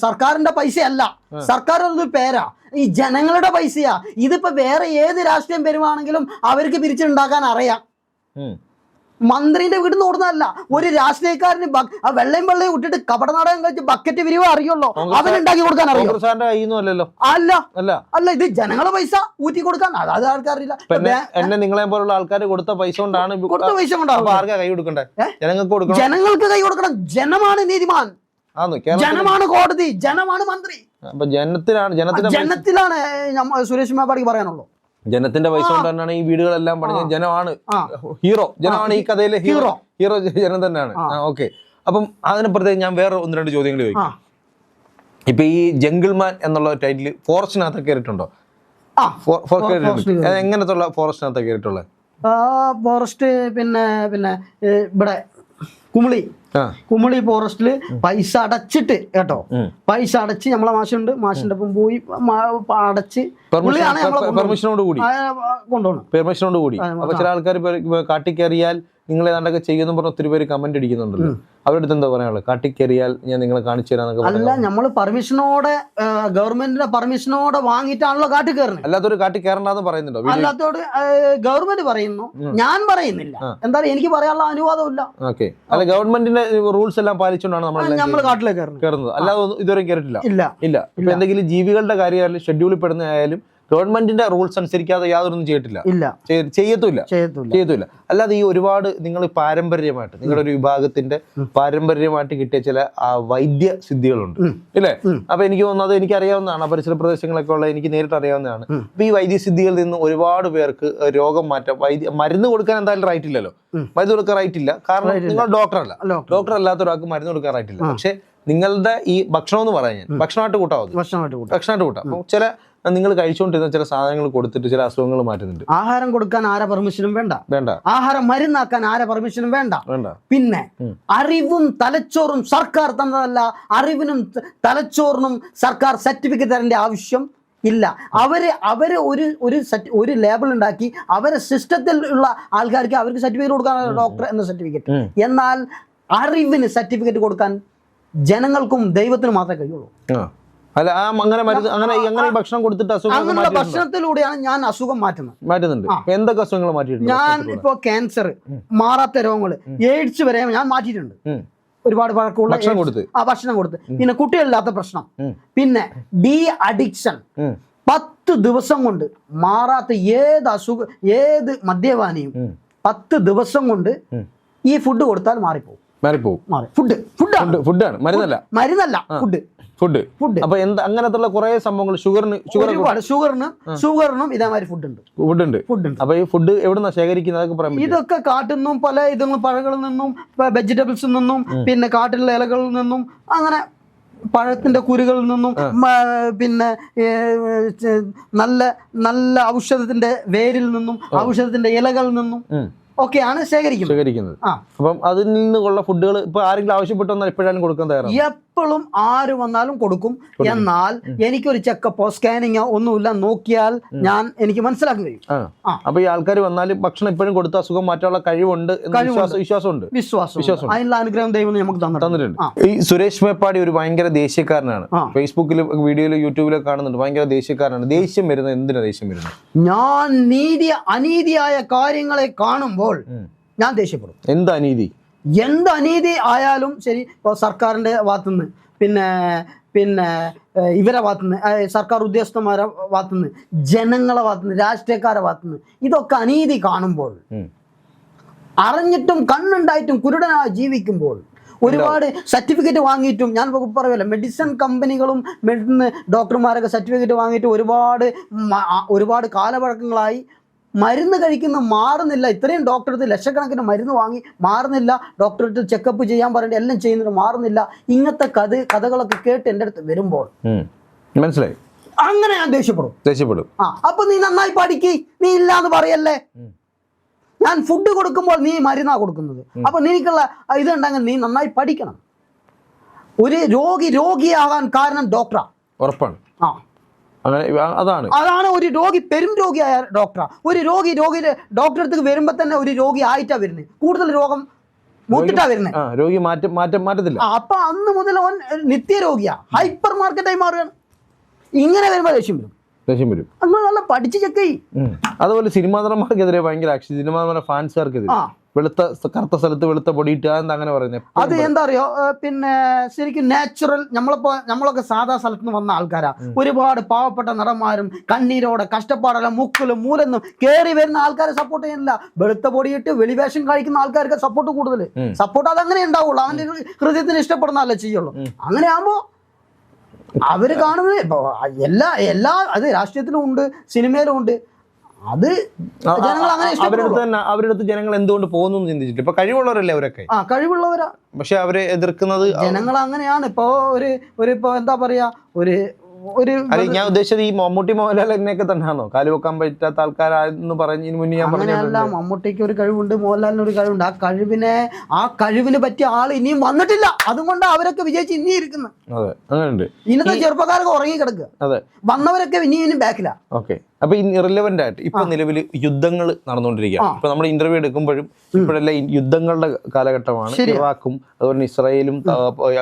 സർക്കാരിന്റെ പൈസയല്ല, സർക്കാർ എന്നൊരു പേരാ, ഈ ജനങ്ങളുടെ പൈസയാ. ഇതിപ്പോ വേറെ ഏത് രാഷ്ട്രീയം വരുവാണെങ്കിലും അവർക്ക് പിരിച്ചുണ്ടാക്കാൻ അറിയാം. മന്ത്രിന്റെ വീട്ടിൽ നിന്ന് ഓടുന്നതല്ല. ഒരു രാഷ്ട്രീയക്കാരന് വെള്ളയും ഇട്ടിട്ട് കപട നാടകം കഴിച്ച് ബക്കറ്റ് വിരിവ് അറിയുള്ളൂ, അവനുണ്ടാക്കി കൊടുക്കാൻ അറിയാം. അല്ല, ഇത് ജനങ്ങളുടെ പൈസ ഊറ്റി കൊടുക്കാൻ അത് ആൾക്കാരില്ല. നിങ്ങളെ പോലുള്ള ആൾക്കാർ കൊടുത്ത പൈസ കൊണ്ടാണ് ജനങ്ങൾക്ക് കൈ കൊടുക്കണം. ജനമാണ് നീതിമാൻ, ജനമാണ് കോടതി, ജനമാണ് മന്ത്രി. ജനത്തിലാണ് സുരേഷ് മേപ്പാടിക്ക് പറയാനുള്ളൂ. ജനത്തിന്റെ പൈസ കൊണ്ട് തന്നെയാണ് ഈ വീടുകളെല്ലാം പണിഞ്ഞത്. ജനമാണ് ജനമാണ് ഈ കഥയിലെ ഹീറോ ജനം തന്നെയാണ്. ഓക്കെ, അപ്പം അതിനപ്പുറത്തേക്ക് ഞാൻ വേറെ 1-2 ചോദ്യങ്ങൾ ചോദിക്കും. ഇപ്പൊ ഈ ജംഗിൾമാൻ എന്നുള്ള ടൈറ്റിൽ ഫോറസ്റ്റിനകത്ത് കയറിയിട്ടുണ്ടോ? എങ്ങനത്തുള്ള ഫോറസ്റ്റിനകത്ത് കയറിയിട്ടുള്ളത്? ഫോറസ്റ്റ് പിന്നെ ഇവിടെ കുമളി ഫോറസ്റ്റില് പൈസ അടച്ചിട്ട് കേട്ടോ, പൈസ അടച്ച് നമ്മളെ മാഷുണ്ട്, മാഷിന്റെ ഒപ്പം പോയി അടച്ച് പെർമിഷനോട് കൂടി. അപ്പൊ ചില ആൾക്കാർ കാട്ടിക്കയറിയാൽ നിങ്ങൾ ഏതാണ്ടൊക്കെ ചെയ്യുന്ന പറഞ്ഞ ഒത്തിരി പേര് കമന്റ് അടിക്കുന്നുണ്ടല്ലോ, അവരുടെ അടുത്ത് എന്താ പറയാനുള്ളത്? കാട്ടിക്കയറിയാൽ ഞാൻ നിങ്ങളെ കാണിച്ചു തരാന്നൊക്കെ. അല്ല, നമ്മള് പെർമിഷനോടെ ഗവൺമെന്റിന്റെ പെർമിഷനോടെ വാങ്ങിയിട്ടാണല്ലോ കാട്ടി കയറുന്നത്. അല്ലാത്തൊരു കാട്ടി കയറണ്ടെന്ന് പറയുന്നുണ്ടോ? അല്ലാത്തോട് ഗവൺമെന്റ് പറയുന്നു, ഞാൻ പറയുന്നില്ല. എന്താ എനിക്ക് പറയാനുള്ള അനുവാദമില്ല. ഓക്കെ, അല്ല ഗവൺമെന്റിന്റെ റൂൾസ് എല്ലാം പാലിച്ചുകൊണ്ടാണ് നമ്മൾ കാട്ടിലേക്ക് കയറുന്നത്. അല്ലാതെ ഇതുവരെ കയറിയിട്ടില്ല. ഇല്ല. ഇപ്പൊ എന്തെങ്കിലും ജീവികളുടെ കാര്യമായാലും ഷെഡ്യൂളിൽ പെടുന്നതായാലും ഗവൺമെന്റിന്റെ റൂൾസ് അനുസരിക്കാതെ യാതൊന്നും ചെയ്യത്തില്ല. അല്ലാതെ ഈ ഒരുപാട് നിങ്ങൾ പാരമ്പര്യമായിട്ട് നിങ്ങളുടെ ഒരു വിഭാഗത്തിന്റെ പാരമ്പര്യമായിട്ട് കിട്ടിയ ചില വൈദ്യ സിദ്ധികളുണ്ട് ഇല്ലേ? അപ്പൊ എനിക്ക് തോന്നുന്നത് എനിക്കറിയാവുന്നതാണ്, പരിസര പ്രദേശങ്ങളൊക്കെ ഉള്ള എനിക്ക് നേരിട്ട് അറിയാവുന്നതാണ്. അപ്പൊ ഈ വൈദ്യസിദ്ധികളിൽ നിന്ന് ഒരുപാട് പേർക്ക് രോഗം മാറ്റാം. മരുന്ന് കൊടുക്കാൻ എന്തായാലും റൈറ്റ് ഇല്ലല്ലോ, മരുന്ന് കൊടുക്കാൻ റൈറ്റ് ഇല്ല. കാരണം നിങ്ങൾ ഡോക്ടർ അല്ലാത്ത ഒരാൾക്ക് മരുന്ന് കൊടുക്കാൻ റൈറ്റ് ഇല്ല. പക്ഷെ നിങ്ങളുടെ ഈ ഭക്ഷണം എന്ന് പറയാൻ ഭക്ഷണമായിട്ട് കൂട്ടാം. അപ്പൊ ചില നിങ്ങൾ കഴിച്ചുകൊണ്ടിരുന്ന ചില സാധനങ്ങൾ കൊടുത്തിട്ട് ചില അസുഖങ്ങൾ മാറ്റുന്നുണ്ട്. ആഹാരം കൊടുക്കാൻ ആരെ പെർമിഷനും വേണ്ട. ആഹാരം മരുന്നാക്കാൻ ആരെ പെർമിഷനും വേണ്ട. പിന്നെ അറിവും തലച്ചോറും സർക്കാർ തന്നതല്ല, അറിവിനും തലച്ചോറിനും സർക്കാർ സർട്ടിഫിക്കറ്റ് തരേണ്ട ആവശ്യം ഇല്ല. അവര് ഒരു ലേബൽ ഉണ്ടാക്കി അവരെ സിസ്റ്റത്തിൽ ഉള്ള ആൾക്കാർക്ക് അവർക്ക് സർട്ടിഫിക്കറ്റ് കൊടുക്കാൻ ഡോക്ടർ എന്ന സർട്ടിഫിക്കറ്റ്. എന്നാൽ അറിവിന് സർട്ടിഫിക്കറ്റ് കൊടുക്കാൻ ജനങ്ങൾക്കും ദൈവത്തിനും മാത്രമേ കഴിയുള്ളൂ. അല്ല, അങ്ങനെ ഭക്ഷണം കൊടുത്തിട്ട് അങ്ങനെയുള്ള ഭക്ഷണത്തിലൂടെയാണ് ഞാൻ അസുഖം മാറ്റുന്നുണ്ട്. എന്തൊക്കെ അസുഖങ്ങൾ മാറ്റിയിട്ടുണ്ട്? ഞാൻ ഇപ്പോ ക്യാൻസർ, മാറാത്ത രോഗങ്ങൾ, എയ്ഡ്സ് വരെ ഞാൻ മാറ്റിയിട്ടുണ്ട്. ഒരുപാട് പഴക്കമുള്ള ഭക്ഷണം കൊടുത്ത്. പിന്നെ കുട്ടികളില്ലാത്ത പ്രശ്നം, പിന്നെ അഡിക്ഷൻ 10 ദിവസം കൊണ്ട് മാറാത്ത ഏത് മദ്യപാനിയും 10 ദിവസം കൊണ്ട് ഈ ഫുഡ് കൊടുത്താൽ മാറിപ്പോകും. മാറിപ്പോവും. ഫുഡാണ് മരുന്നല്ല ഫുഡ്. അപ്പൊ എന്താ അങ്ങനത്തുള്ള കുറെ സംഭവങ്ങൾ ഷുഗറിനും ഇതേമാതിരി ഫുഡ് ഉണ്ട്. അപ്പൊ ഈ ഫുഡ് എവിടുന്നാ ശേഖരിക്കുന്നത് അതൊക്കെ പറയാം. ഇതൊക്കെ കാട്ടിൽ നിന്നും പല ഇതും പഴങ്ങളിൽ നിന്നും വെജിറ്റബിൾസിൽ നിന്നും പിന്നെ കാട്ടിലെ ഇലകളിൽ നിന്നും അങ്ങനെ പഴത്തിന്റെ കുരുകളിൽ നിന്നും പിന്നെ നല്ല നല്ല ഔഷധത്തിന്റെ വേരിൽ നിന്നും ഔഷധത്തിന്റെ ഇലകളിൽ നിന്നും ഒക്കെയാണ് ശേഖരിക്കുന്നത്. അപ്പം അതിൽ നിന്നുള്ള ഫുഡുകൾ ഇപ്പൊ ആരെങ്കിലും ആവശ്യപ്പെട്ടു വന്നാൽ എപ്പോഴാണ് കൊടുക്കാൻ തയ്യാറാണ്? എപ്പോഴും ആര് വന്നാലും കൊടുക്കും. എന്നാൽ എനിക്കൊരു ചെക്കപ്പോ സ്കാനിങ്ങോ ഒന്നുമില്ല, നോക്കിയാൽ എനിക്ക് മനസ്സിലാക്കാൻ കഴിയും. അപ്പൊ ഈ ആൾക്കാർ വന്നാലും ഭക്ഷണം എപ്പോഴും കൊടുത്ത അസുഖം മാറ്റാനുള്ള കഴിവുണ്ട്, വിശ്വാസം അതിനുള്ള അനുഗ്രഹം ദൈവം നമുക്ക് തന്നിട്ടുണ്ട്. ഈ സുരേഷ് മേപ്പാടി ഒരു ഭയങ്കര ദേശീയക്കാരനാണ്. ഫേസ്ബുക്കിലും വീഡിയോയിലും യൂട്യൂബിലൊക്കെ കാണുന്നുണ്ട്. ഭയങ്കര ദേശീയക്കാരനാണ്. ദേഷ്യം വരുന്നത് എന്തിനാ ദേഷ്യം വരുന്നത്? ഞാൻ അനീതിയായ കാര്യങ്ങളെ കാണുമ്പോൾ ഞാൻ ദേഷ്യപ്പെടും. എന്ത് അനീതി ആയാലും ശരി, ഇപ്പോൾ സർക്കാരിൻ്റെ ഭാഗത്തുനിന്ന് പിന്നെ ഇവരെ ഭാഗത്തുനിന്ന്, സർക്കാർ ഉദ്യോഗസ്ഥന്മാരെ ഭാഗത്തുനിന്ന്, ജനങ്ങളെ ഭാഗത്തുനിന്ന്, രാഷ്ട്രീയക്കാരുടെ ഭാഗത്തുനിന്ന് ഇതൊക്കെ അനീതി കാണുമ്പോൾ, അറിഞ്ഞിട്ടും കണ്ണുണ്ടായിട്ടും കുരുടനായി ജീവിക്കുമ്പോൾ, ഒരുപാട് സർട്ടിഫിക്കറ്റ് വാങ്ങിയിട്ടും, ഞാൻ പറയുമല്ലോ മെഡിസിൻ കമ്പനികളും ഡോക്ടർമാരൊക്കെ സർട്ടിഫിക്കറ്റ് വാങ്ങിയിട്ട് ഒരുപാട് കാലപഴക്കങ്ങളായി മരുന്ന് കഴിക്കുന്ന മാറുന്നില്ല. ഇത്രയും ഡോക്ടർ അടുത്ത് ലക്ഷക്കണക്കിന് മരുന്ന് വാങ്ങി മാറുന്നില്ല, ഡോക്ടർ അടുത്ത് ചെക്കപ്പ് ചെയ്യാൻ പറഞ്ഞിട്ട് എല്ലാം ചെയ്യുന്നിട്ട് മാറുന്നില്ല. ഇങ്ങനത്തെ കഥകളൊക്കെ കേട്ട് എൻ്റെ അടുത്ത് വരുമ്പോൾ മനസ്സിലായി, അങ്ങനെ ഞാൻ ദേഷ്യപ്പെടും. അപ്പൊ നീ നന്നായി പഠിക്ക്, നീ ഇല്ലാന്ന് പറയല്ലേ. ഞാൻ ഫുഡ് കൊടുക്കുമ്പോൾ നീ മരുന്നാ കൊടുക്കുന്നത്. അപ്പൊ നിനക്കുള്ള ഇതുണ്ടെങ്കിൽ നീ നന്നായി പഠിക്കണം. ഒരു രോഗിയാകാൻ കാരണം ഡോക്ടറാ, ഉറപ്പാണ്. അതാണ് ഒരു രോഗി, പെരും രോഗിയായ ഡോക്ടറാ. ഒരു രോഗി ഡോക്ടറെ അടുത്ത് വരുമ്പോ തന്നെ ഒരു രോഗി ആയിട്ടാ വരുന്നത്, കൂടുതൽ രോഗം മൂത്തിട്ടാ വരുന്നത്. രോഗി മാറ്റത്തില്ല. അപ്പൊ അന്ന് മുതൽ അവൻ നിത്യരോഗിയാ, ഹൈപ്പർ മാർക്കറ്റായി മാറുകയാണ്. ഇങ്ങനെ വരുമ്പോ ദേഷ്യം വരും. അങ്ങനെ നല്ല പഠിച്ച് ചെക്ക് ചെയ്യും. അതുപോലെ സിനിമാ നടന്മാർക്കെതിരെ ഭയങ്കര ആക്ഷൻ, സിനിമാ നടന്മാരുടെ ഫാൻസുകാർക്കെതിരെ കറുത്ത സ്ഥലത്ത് വെളുത്ത പൊടിയിട്ട് അങ്ങനെ പറയുന്നത് അത് എന്താ അറിയോ, പിന്നെ ശരിക്കും നാച്ചുറൽ നമ്മളൊക്കെ സാധാ സ്ഥലത്ത് നിന്ന് വന്ന ആൾക്കാരാ. ഒരുപാട് പാവപ്പെട്ട നടന്മാരും കണ്ണീരോടെ കഷ്ടപ്പാടെല്ലാം മുക്കിലും മൂലൊന്നും കയറി വരുന്ന ആൾക്കാരെ സപ്പോർട്ട് ചെയ്യുന്നില്ല. വെളുത്ത പൊടിയിട്ട് വെളിവേഷം കഴിക്കുന്ന ആൾക്കാർക്ക് സപ്പോർട്ട് കൂടുതൽ. സപ്പോർട്ട് അതങ്ങനെ ഉണ്ടാവുള്ളൂ, അവന്റെ ഹൃദയത്തിന് ഇഷ്ടപ്പെടുന്നതല്ലേ ചെയ്യുള്ളൂ. അങ്ങനെ ആകുമ്പോ അവര് കാണുന്നത് എല്ലാ അത് രാഷ്ട്രീയത്തിലും ഉണ്ട്, സിനിമയിലും ഉണ്ട്. അത് ജനങ്ങൾ അങ്ങനെ അവരുടെ അടുത്ത് ജനങ്ങൾ എന്തുകൊണ്ട് പോകുന്നു ചിന്തിച്ചിട്ട്. ഇപ്പൊ കഴിവുള്ളവരല്ലേ അവരൊക്കെ? കഴിവുള്ളവരാ, പക്ഷെ അവരെ എതിർക്കുന്നത് ജനങ്ങൾ അങ്ങനെയാണ്. ഇപ്പൊ ഇപ്പൊ എന്താ പറയാ, ഞാൻ ഉദ്ദേശിച്ചത് ഈ മമ്മൂട്ടി മോഹൻലാൽ എന്നൊക്കെ തന്നെയാണോ കാലുവെക്കാൻ പറ്റാത്ത ആൾക്കാരെന്ന് പറഞ്ഞതിന് മുന്നേ ഞാൻ പറഞ്ഞല്ല. മമ്മൂട്ടിക്ക് ഒരു കഴിവുണ്ട്, മോഹൻലാലിന് ഒരു കഴിവുണ്ട്. ആ കഴിവിന് പറ്റിയ ആൾ ഇനിയും വന്നിട്ടില്ല. അതുകൊണ്ട് അവരൊക്കെ വിജയിച്ച് ഇനി ഇരിക്കുന്നു. ഇന്നത്തെ ചെറുപ്പക്കാരൊക്കെ ഉറങ്ങി കിടക്കുക, വന്നവരൊക്കെ ഇനിയും ബാക്കിലാ. ഓക്കെ, അപ്പൊ ഇറലവന്റ് ആയിട്ട് ഇപ്പൊ നിലവിൽ യുദ്ധങ്ങൾ നടന്നുകൊണ്ടിരിക്കുകയാണ്. ഇപ്പൊ നമ്മൾ ഇന്റർവ്യൂ എടുക്കുമ്പോഴും ഇപ്പോഴെല്ലാം യുദ്ധങ്ങളുടെ കാലഘട്ടമാണ്. ഇറാഖും അതുപോലെ ഇസ്രായേലും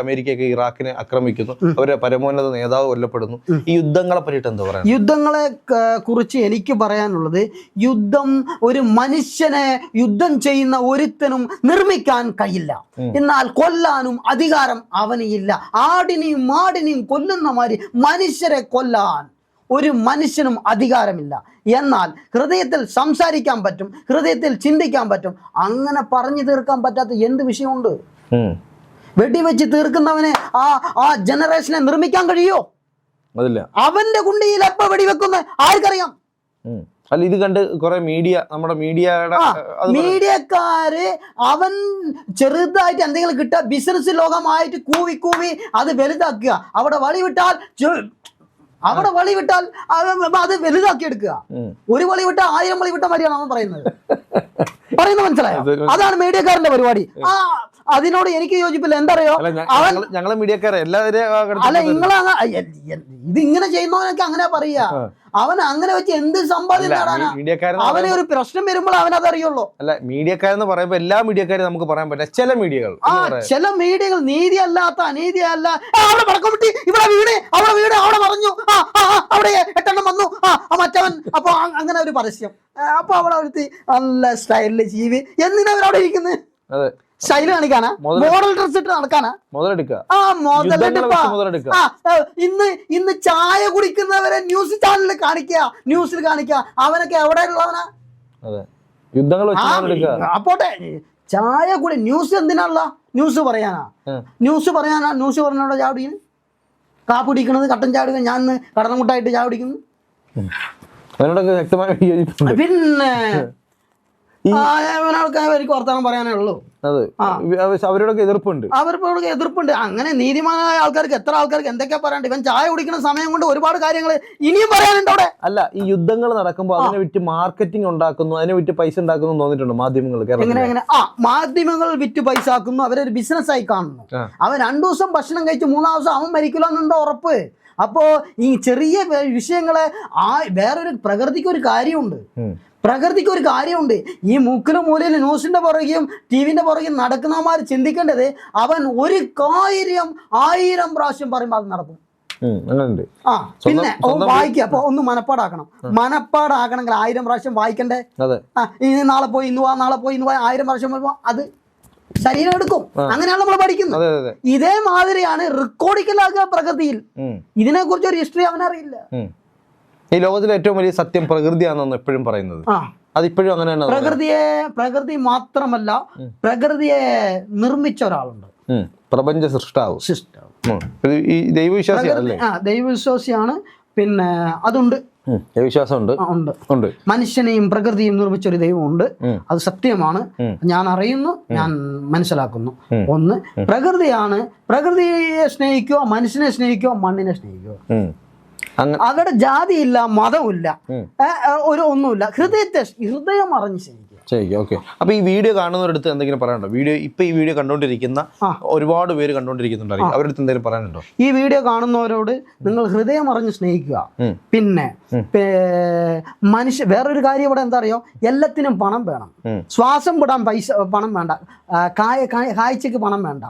അമേരിക്കയൊക്കെ ഇറാഖിനെ ആക്രമിക്കുന്നു, അവരുടെ പരമോന്നത നേതാവ് കൊല്ലപ്പെടുന്നു. ഈ യുദ്ധങ്ങളെ പറ്റിയിട്ട് എന്താ പറയാ? യുദ്ധങ്ങളെ കുറിച്ച് എനിക്ക് പറയാനുള്ളത്, ഒരു മനുഷ്യനെ യുദ്ധം ചെയ്യുന്ന ഒരുത്തനും നിർമ്മിക്കാൻ കഴിയില്ല, എന്നാൽ കൊല്ലാനും അധികാരം അവന് ഇല്ല. ആടിനെയും മാടിനെയും കൊല്ലുന്ന മാതിരി മനുഷ്യരെ കൊല്ലാൻ ഒരു മനുഷ്യനും അധികാരമില്ല. എന്നാൽ ഹൃദയത്തിൽ സംസാരിക്കാൻ പറ്റും, ഹൃദയത്തിൽ ചിന്തിക്കാൻ പറ്റും. അങ്ങനെ പറഞ്ഞു തീർക്കാൻ പറ്റാത്ത എന്ത് വിഷയമുണ്ട്? വെടിവെച്ച് തീർക്കുന്നവനെ ആ ജനറേഷനെ നിർമ്മിക്കാൻ കഴിയോ? അവന്റെ കുണ്ടിയിൽ എപ്പ വെടിവെക്കുന്ന ആർക്കറിയാം? അല്ല, ഇത് കണ്ട് കുറെ മീഡിയക്കാര് അവൻ ചെറുതായിട്ട് എന്തെങ്കിലും കിട്ടുക, ബിസിനസ് ലോകമായിട്ട് കൂവി അത് വലുതാക്കുക. അവിടെ വളി വിട്ടാൽ അത് വലുതാക്കി എടുക്കുക. ഒരു വളി വിട്ടാൽ 1000 വളി വിട്ട മാതിരിയാണ് അവൻ പറയുന്നത് മനസ്സിലായോ? അതാണ് മീഡിയക്കാരന്റെ പരിപാടി. അതിനോട് എനിക്ക് യോജിപ്പില്ല. എന്താ അറിയോ, ഞങ്ങളെ മീഡിയക്കാരെ അല്ല, ഇതിങ്ങനെ ചെയ്യുന്നവനൊക്കെ അങ്ങനെ പറയാ. അവൻ അങ്ങനെ വെച്ച് എന്ത് സമ്പാദ്യം നേടാനാ? അവനെ ഒരു പ്രശ്നം വരുമ്പോൾ അവനതറിയുള്ളൂ. അല്ല, മീഡിയക്കാരെന്ന് പറയുമ്പോ എല്ലാ മീഡിയക്കാരും നമുക്ക് പറയാൻ പറ്റില്ല. ചില മീഡിയകൾ നീതിയല്ലാത്ത അനീതിയല്ല. അവിടെ പടക്കമിട്ടി, ഇവിടെ വീട്, അവിടെ മറിഞ്ഞു, അവിടെ 8 എണ്ണം വന്നു, മറ്റവൻ. അപ്പൊ അങ്ങനെ ഒരു പരസ്യം. അപ്പൊ അവിടെ ഒരുത്തി നല്ല സ്റ്റൈലില് ജീവി. എന്തിനാ അവരവിടെ ഇരിക്കുന്നത്? സ്റ്റൈല് കാണിക്കാനാ? മോഡൽ ഡ്രസ് ഇട്ട് നടക്കാനാ? ഇന്ന് ചായ കുടിക്കുന്നവരെ ന്യൂസിൽ കാണിക്കുക. അവനൊക്കെ എവിടെ ഉള്ളവനാ? യുദ്ധങ്ങൾ അപ്പോട്ടെ, ചായ കൂടി ന്യൂസ് എന്തിനാണല്ല ന്യൂസ് പറയാനാ ന്യൂസ് പറഞ്ഞവിടെ ചായ കുടിക്കുന്നു, കാപ്പി കുടിക്കണത്, കട്ടൻ ചായ കുടിക്കുന്നത്, ഞാൻ കടന്നമുട്ടായിട്ട് ചായ കുടിക്കുന്നു. പിന്നെ എനിക്ക് വർത്തമാനം പറയാനേ ഉള്ളൂ. അവരോടൊക്കെ എതിർപ്പുണ്ട്. അങ്ങനെ നീതിമാനായ ആൾക്കാർക്ക് എത്ര ആൾക്കാർക്ക് എന്തൊക്കെയാ പറയാണ്ട്. ഇവൻ ചായ കുടിക്കുന്ന സമയം കൊണ്ട് ഒരുപാട് കാര്യങ്ങൾ ഇനിയും പറയാനുണ്ട് അവിടെ. അല്ല, ഈ യുദ്ധങ്ങൾ നടക്കുമ്പോൾ അതിനെ വിറ്റ് മാർക്കറ്റിംഗ് ഉണ്ടാക്കുന്നു, അതിനെ വിറ്റ് പൈസ ഉണ്ടാക്കുന്നു തോന്നിയിട്ടുണ്ട് മാധ്യമങ്ങൾ. എങ്ങനെ മാധ്യമങ്ങൾ വിറ്റ് പൈസ ആക്കുന്നു, അവരൊരു ബിസിനസ് ആയി കാണുന്നു. അവൻ 2 ദിവസം ഭക്ഷണം കഴിച്ച് 3-ാം ദിവസം അവൻ മരിക്കില്ല എന്നുണ്ടോ ഉറപ്പ്? അപ്പോ ഈ ചെറിയ വിഷയങ്ങളെ വേറൊരു പ്രകൃതിക്ക് ഒരു കാര്യമുണ്ട്. ഈ മുക്കിലും മൂലയിൽ ന്യൂസിന്റെ പുറകെയും ടിവിന്റെ പുറകെയും നടക്കുന്നവന്മാർ ചിന്തിക്കേണ്ടത് അവൻ 1000 പ്രാവശ്യം പറയുമ്പോൾ അത് നടക്കും. പിന്നെ വായിക്കുക. അപ്പൊ ഒന്ന് മനപ്പാടാക്കണമെങ്കിൽ 1000 പ്രാവശ്യം വായിക്കണ്ടേ? ഇനി നാളെ പോയി ഇന്ന് പോവാ, 1000 പ്രാവശ്യം പറയുമ്പോൾ അത് ശരീരം എടുക്കും. അങ്ങനെയാണ് നമ്മൾ പഠിക്കുന്നത്. ഇതേമാതിരിയാണ് റെക്കോർഡിക്കലാകുക പ്രകൃതിയിൽ. ഇതിനെ കുറിച്ച് ഒരു ഹിസ്റ്ററി അവനറിയില്ല. ഈ ലോകത്തിലെ ഏറ്റവും വലിയ സത്യം പ്രകൃതിയാണെന്ന് എപ്പോഴും പറയുന്നത്. അതിപ്പോഴും അങ്ങനെയാണ്. പ്രകൃതി മാത്രമല്ല, പ്രകൃതിയെ നിർമ്മിച്ച ഒരാളുണ്ട്, പ്രപഞ്ച സൃഷ്ടാവ്. ഈ ദൈവവിശ്വാസിയാണ്. ദൈവവിശ്വാസിയാണ്. പിന്നെ അതുണ്ട്, ദൈവവിശ്വാസമുണ്ട്. മനുഷ്യനെയും പ്രകൃതിയും നിർമ്മിച്ചൊരു ദൈവമുണ്ട്. അത് സത്യമാണ്. ഞാൻ അറിയുന്നു, ഞാൻ മനസ്സിലാക്കുന്നു. ഒന്ന് പ്രകൃതിയാണ്. പ്രകൃതിയെ സ്നേഹിക്കുക, മനുഷ്യനെ സ്നേഹിക്കുക, മണ്ണിനെ സ്നേഹിക്കുക. അവിടെ ജാതിയില്ല, മതമില്ല, ഒന്നുമില്ല. ഹൃദയം അറിഞ്ഞ് സ്നേഹിക്കുക. അപ്പൊ ഈ വീഡിയോ കാണുന്നവരടുത്ത് എന്തെങ്കിലും പറയാനുണ്ടോ? ഈ വീഡിയോ കണ്ടോണ്ടിരിക്കുന്ന ഒരുപാട് പേര് കണ്ടോണ്ടിരിക്കുന്നുണ്ടായിരിക്കും, അവരുടെ അടുത്ത് എന്തെങ്കിലും പറയാനുണ്ടോ? ഈ വീഡിയോ കാണുന്നവരോട് നിങ്ങൾ ഹൃദയം അറിഞ്ഞ് സ്നേഹിക്കുക. പിന്നെ വേറൊരു കാര്യം ഇവിടെ എന്താ അറിയോ, എല്ലാത്തിനും പണം വേണം. ശ്വാസം വിടാൻ പണം വേണ്ട, കാഴ്ചക്ക് പണം വേണ്ട.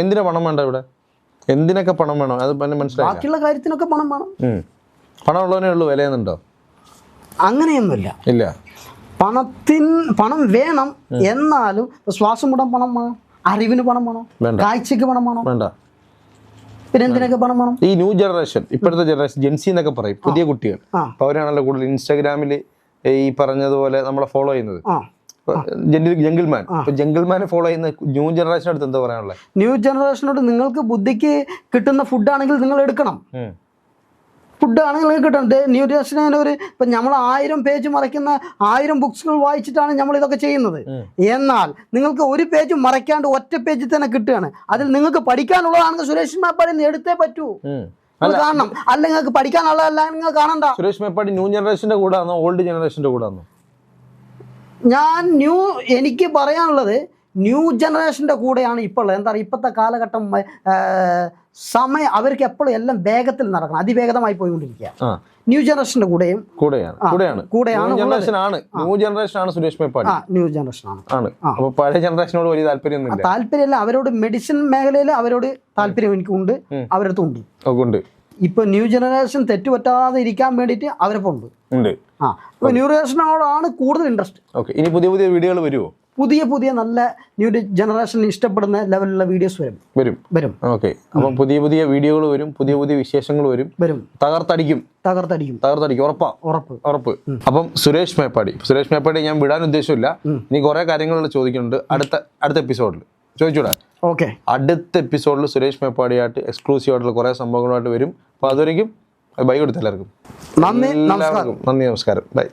എന്തിനാ പണം വേണ്ട ഇവിടെ? എന്തിനൊക്കെ പണം വേണം? അത് മനസ്സിലായി. ബാക്കിയുള്ള കാര്യത്തിനൊക്കെ പണം വേണം. പണം ഉള്ളവനേ ഉള്ളൂ വിലയെന്നുണ്ടോ? അങ്ങനെയൊന്നുമില്ല. ഇല്ല, പണം വേണം. എന്നാലും ശ്വാസം വിടാൻ പണം വേണം, അറിവിന് പണം വേണം, കാഴ്ചക്ക് പണം വേണം. വേണ്ട. പിന്നെ എന്തിനൊക്കെ പണം വേണം? ഈ ന്യൂ ജനറേഷൻ, ഇപ്പോഴത്തെ ജനറേഷൻ, ജെൻസി എന്നൊക്കെ പറയും, പുതിയ കുട്ടികൾ. അപ്പൊ അവരാണല്ലോ കൂടുതൽ ഇൻസ്റ്റാഗ്രാമിൽ ഈ പറഞ്ഞതുപോലെ നമ്മളെ ഫോളോ ചെയ്യുന്നത്. ജംഗിൾമാനെ ഫോളോ ചെയ്യുന്ന ന്യൂ ജനറേഷൻ അടുത്ത് എന്താ പറയാനുള്ളത്? ന്യൂ ജനറേഷനോട് നിങ്ങൾക്ക് ബുദ്ധിക്ക് കിട്ടുന്ന ഫുഡാണെങ്കിൽ നിങ്ങൾ എടുക്കണം. ഫുഡാണെങ്കിൽ നിങ്ങൾക്ക് കിട്ടണം. ന്യൂ ജനറേഷന് ഇപ്പം നമ്മൾ 1000 പേജ് മറയ്ക്കുന്ന 1000 ബുക്സുകൾ വായിച്ചിട്ടാണ് നമ്മൾ ഇതൊക്കെ ചെയ്യുന്നത്. എന്നാൽ നിങ്ങൾക്ക് ഒരു പേജ് മറയ്ക്കാണ്ട് ഒറ്റ പേജിൽ തന്നെ കിട്ടുകയാണ്. അതിൽ നിങ്ങൾക്ക് പഠിക്കാനുള്ളതാണെങ്കിൽ സുരേഷ് മേപ്പാടി എടുത്തേ പറ്റൂ, കാണണം. അല്ല നിങ്ങൾക്ക് പഠിക്കാനുള്ളതല്ല നിങ്ങൾ കാണണ്ട. സുരേഷ് മേപ്പാടി ന്യൂ ജനറേഷന്റെ കൂടെ ആണോ ഓൾഡ് ജനറേഷന്റെ കൂടെ ആണോ? എനിക്ക് പറയാനുള്ളത് ന്യൂ ജനറേഷൻ്റെ കൂടെയാണ് ഇപ്പോൾ ഉള്ളത്. എന്താ പറയുക, ഇപ്പോഴത്തെ കാലഘട്ടം സമയം അവർക്ക് എപ്പോഴും എല്ലാം വേഗത്തിൽ നടക്കണം, അതിവേഗതമായി പോയിക്കൊണ്ടിരിക്കുക. ന്യൂ ജനറേഷൻ്റെ കൂടെയാണ് new generation Suresh Meppadi. New generation ആണ്. അപ്പോൾ പഴയ ജനറേഷനോട് വലിയ താല്പര്യമില്ല. അവരോട് മെഡിസിൻ മേഖലയിൽ അവരോട് താല്പര്യം എനിക്കുണ്ട്, അവരടുത്തുണ്ട്. ഇപ്പൊ ന്യൂ ജനറേഷൻ തെറ്റുപറ്റാതെ ഇരിക്കാൻ വേണ്ടിയിട്ട് അവരൊപ്പം ഉണ്ട്. ന്യൂ ജനറേഷനോടാണ് കൂടുതൽ ഇൻട്രസ്റ്റ്. ഇനി പുതിയ വീഡിയോകൾ വരുമോ? പുതിയ നല്ല ന്യൂ ജനറേഷൻ ഇഷ്ടപ്പെടുന്ന ലെവലിലുള്ള വീഡിയോസ് വരും. ഓക്കെ. അപ്പം പുതിയ വീഡിയോകൾ വരും, പുതിയ വിശേഷങ്ങൾ വരും. തകർത്തടിക്കും. ഉറപ്പ്. അപ്പം സുരേഷ് മേപ്പാടി ഞാൻ വിടാൻ ഉദ്ദേശമില്ല. ഇനി കുറെ കാര്യങ്ങൾ ചോദിക്കുന്നുണ്ട് അടുത്ത എപ്പിസോഡിൽ. ചോദിച്ചൂടാ? ഓക്കെ. അടുത്ത എപ്പിസോഡിൽ സുരേഷ് മേപ്പാടിയായിട്ട് എക്സ്ക്ലൂസീവ് ആയിട്ടുള്ള കുറെ സംഭവങ്ങളായിട്ട് വരും. അപ്പൊ അതുവരെയും ബൈ കൊടുത്ത എല്ലാവർക്കും. നന്ദി, നമസ്കാരം. ബൈ.